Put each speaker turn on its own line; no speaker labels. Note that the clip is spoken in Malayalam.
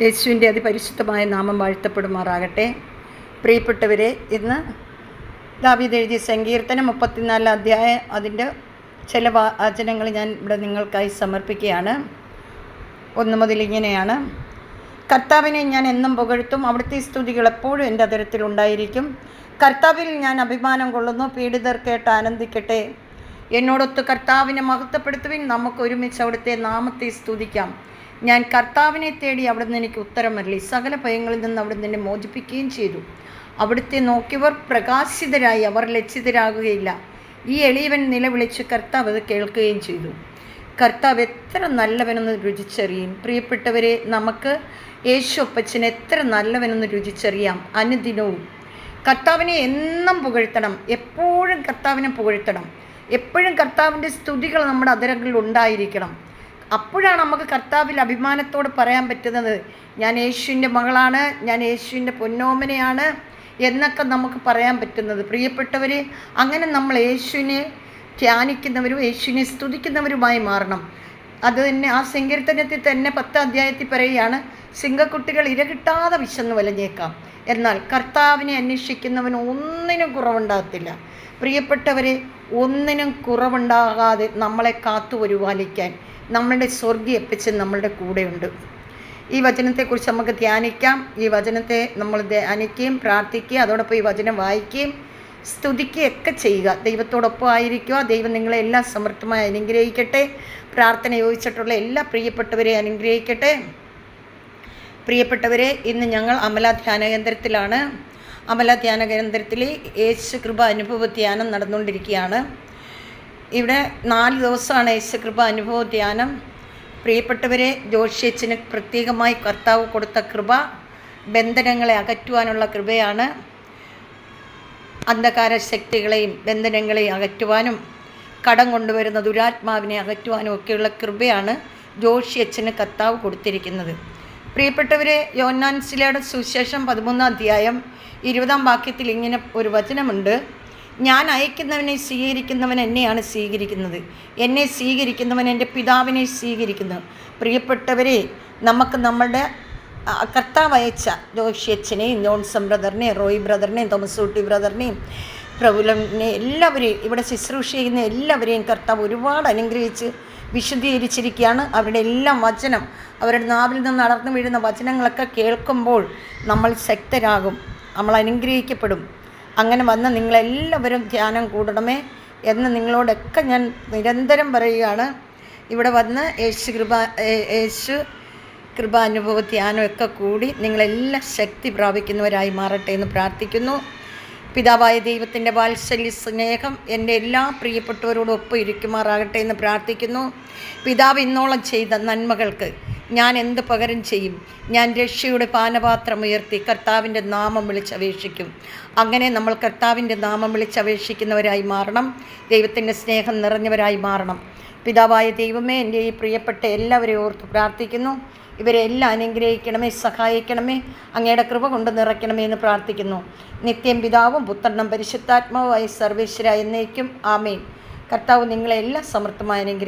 യേശുവിൻ്റെ അതിപരിശുദ്ധമായ നാമം വാഴ്ത്തപ്പെടുമാറാകട്ടെ. പ്രിയപ്പെട്ടവരെ, ഇന്ന് ദാവീദ് എഴുതിയ സങ്കീർത്തനം 34 അധ്യായം അതിൻ്റെ ചില വചനങ്ങൾ ഞാൻ ഇവിടെ നിങ്ങൾക്കായി സമർപ്പിക്കുകയാണ്. 1 മുതൽ ഇങ്ങനെയാണ്: കർത്താവിനെ ഞാൻ എന്നും പുകഴ്ത്തും, അവിടുത്തെ സ്തുതികൾ എപ്പോഴും എൻ്റെ അതരത്തിലുണ്ടായിരിക്കും. കർത്താവിൽ ഞാൻ അഭിമാനം കൊള്ളുന്നു, പീഡിതർ കേട്ട് ആനന്ദിക്കട്ടെ. എന്നോടൊത്ത് കർത്താവിനെ മഹത്വപ്പെടുത്തുവിൻ, നമുക്ക് ഒരുമിച്ച് അവിടുത്തെ നാമത്തെ സ്തുതിക്കാം. ഞാൻ കർത്താവിനെ തേടി, അവിടുന്ന് എനിക്ക് ഉത്തരമരളി. സകല ഭയങ്ങളിൽ നിന്ന് അവിടുന്ന് എന്നെ മോചിപ്പിക്കുകയും ചെയ്തു. അവിടുത്തെ നോക്കിയവർ പ്രകാശിതരായി, അവർ ലജ്ജിതരാകുകയില്ല. ഈ എളിയവൻ നിലവിളിച്ച് കർത്താവ് അത് കേൾക്കുകയും ചെയ്തു. കർത്താവ് എത്ര നല്ലവനെന്ന് രുചിച്ചറിയും. പ്രിയപ്പെട്ടവരെ, നമുക്ക് യേശു അപ്പച്ചൻ എത്ര നല്ലവനെന്ന് രുചിച്ചറിയാം. അനുദിനവും കർത്താവിനെ എന്നും പുകഴ്ത്തണം, എപ്പോഴും കർത്താവിനെ പുകഴ്ത്തണം. എപ്പോഴും കർത്താവിൻ്റെ സ്തുതികൾ നമ്മുടെ അതരങ്ങളിൽ ഉണ്ടായിരിക്കണം. അപ്പോഴാണ് നമുക്ക് കർത്താവിൽ അഭിമാനത്തോട് പറയാൻ പറ്റുന്നത്, ഞാൻ യേശുവിൻ്റെ മകളാണ്, ഞാൻ യേശുവിൻ്റെ പൊന്നോമനയാണ് എന്നൊക്കെ നമുക്ക് പറയാൻ പറ്റുന്നത്. പ്രിയപ്പെട്ടവരെ, അങ്ങനെ നമ്മൾ യേശുവിനെ ധ്യാനിക്കുന്നവരും യേശുവിനെ സ്തുതിക്കുന്നവരുമായി മാറണം. അത് തന്നെ ആ സങ്കീർത്തനത്തിൽ തന്നെ 10 അധ്യായത്തിൽ പറയുകയാണ്, സിംഹക്കുട്ടികൾ ഇരകിട്ടാതെ വിശന്ന് വലഞ്ഞേക്കാം, എന്നാൽ കർത്താവിനെ അന്വേഷിക്കുന്നവന് ഒന്നിനും കുറവുണ്ടാകത്തില്ല. പ്രിയപ്പെട്ടവരെ, ഒന്നിനും കുറവുണ്ടാകാതെ നമ്മളെ കാത്തു പരിപാലിക്കാൻ നമ്മളുടെ സ്വർഗീയ അപ്പച്ചൻ നമ്മളുടെ കൂടെയുണ്ട്. ഈ വചനത്തെക്കുറിച്ച് നമുക്ക് ധ്യാനിക്കാം. ഈ വചനത്തെ നമ്മൾ ധ്യാനിക്കുകയും പ്രാർത്ഥിക്കുകയും അതോടൊപ്പം ഈ വചനം വായിക്കുകയും സ്തുതിക്കുകയൊക്കെ ചെയ്യുക. ദൈവത്തോടൊപ്പം ആയിരിക്കുക. ദൈവം നിങ്ങളെ എല്ലാം സമൃദ്ധമായി അനുഗ്രഹിക്കട്ടെ. പ്രാർത്ഥന യോജിച്ചിട്ടുള്ള എല്ലാ പ്രിയപ്പെട്ടവരെ അനുഗ്രഹിക്കട്ടെ. പ്രിയപ്പെട്ടവരെ, ഇന്ന് ഞങ്ങൾ അമല ധ്യാന കേന്ദ്രത്തിലാണ്. അമല ധ്യാന കേന്ദ്രത്തിൽ യേശു കൃപ അനുഭവ ധ്യാനം നടന്നുകൊണ്ടിരിക്കുകയാണ്. ഇവിടെ 4 ദിവസമാണ് യേശു കൃപ അനുഭവ ധ്യാനം. പ്രിയപ്പെട്ടവരെ, ജോഷിയച്ചന് പ്രത്യേകമായി കർത്താവ് കൊടുത്ത കൃപ ബന്ധനങ്ങളെ അകറ്റുവാനുള്ള കൃപയാണ്. അന്ധകാര ശക്തികളെയും ബന്ധനങ്ങളെയും അകറ്റുവാനും കടം കൊണ്ടുവരുന്ന ദുരാത്മാവിനെ അകറ്റുവാനും ഒക്കെയുള്ള കൃപയാണ് ജോഷിയച്ചന് കർത്താവ് കൊടുത്തിരിക്കുന്നത്. പ്രിയപ്പെട്ടവരെ, യോഹന്നാൻ ശ്ലീഹയുടെ സുവിശേഷം 13 അധ്യായം 20 വാക്യത്തിൽ ഇങ്ങനെ ഒരു വചനമുണ്ട്: ഞാൻ അയക്കുന്നവനെ സ്വീകരിക്കുന്നവൻ എന്നെയാണ് സ്വീകരിക്കുന്നത്, എന്നെ സ്വീകരിക്കുന്നവൻ എൻ്റെ പിതാവിനെ സ്വീകരിക്കുന്നു. പ്രിയപ്പെട്ടവരെ, നമുക്ക് നമ്മളുടെ കർത്താവ് അയച്ച ജോഷിയച്ചനെയും ജോൺസൺ ബ്രദറിനെയും റോയ് ബ്രദറിനെയും തോമസ് ഊട്ടി ബ്രദറിനെയും പ്രഭുലനെ എല്ലാവരെയും ഇവിടെ ശുശ്രൂഷ ചെയ്യുന്ന എല്ലാവരെയും കർത്താവ് ഒരുപാട് അനുഗ്രഹിച്ച് വിശദീകരിച്ചിരിക്കുകയാണ്. അവരുടെ എല്ലാം വചനം, അവരുടെ നാവിൽ നിന്ന് അടർന്നു വീഴുന്ന വചനങ്ങളൊക്കെ കേൾക്കുമ്പോൾ നമ്മൾ ശക്തരാകും, നമ്മൾ അനുഗ്രഹിക്കപ്പെടും. അങ്ങനെ വന്ന് നിങ്ങളെല്ലാവരും ധ്യാനം കൂടണമേ എന്ന് നിങ്ങളോടൊക്കെ ഞാൻ നിരന്തരം പറയുകയാണ്. ഇവിടെ വന്ന് യേശു കൃപ അനുഭവ ധ്യാനമൊക്കെ കൂടി നിങ്ങളെല്ലാം ശക്തി പ്രാപിക്കുന്നവരായി മാറട്ടെ എന്ന് പ്രാർത്ഥിക്കുന്നു. പിതാവായ ദൈവത്തിൻ്റെ വാത്സല്യ സ്നേഹം എൻ്റെ എല്ലാ പ്രിയപ്പെട്ടവരോടും ഒപ്പം ഇരിക്കുമാറാകട്ടെ എന്ന് പ്രാർത്ഥിക്കുന്നു. പിതാവ് ഇന്നോളം ചെയ്ത നന്മകൾക്ക് ഞാൻ എന്ത് പകരം ചെയ്യും? ഞാൻ രക്ഷയുടെ പാനപാത്രം ഉയർത്തി കർത്താവിൻ്റെ നാമം വിളിച്ചപേക്ഷിക്കും. അങ്ങനെ നമ്മൾ കർത്താവിൻ്റെ നാമം വിളിച്ചപേക്ഷിക്കുന്നവരായി മാറണം, ദൈവത്തിൻ്റെ സ്നേഹം നിറഞ്ഞവരായി മാറണം. പിതാവായ ദൈവമേ, എൻ്റെ ഈ പ്രിയപ്പെട്ട എല്ലാവരെയും ഓർത്ത് പ്രാർത്ഥിക്കുന്നു. ഇവരെ എല്ലാം അനുഗ്രഹിക്കണമേ, സഹായിക്കണമേ, അങ്ങയുടെ കൃപ കൊണ്ട് നിറയ്ക്കണമേ എന്ന് പ്രാർത്ഥിക്കുന്നു. നിത്യം പിതാവും പുത്രനും പരിശുദ്ധാത്മാവുമായി സർവേശ്വര എന്നേക്കും ആമേൻ. കർത്താവ് നിങ്ങളെല്ലാം സമൃദ്ധമായി അനുഗ്രഹിക്കും.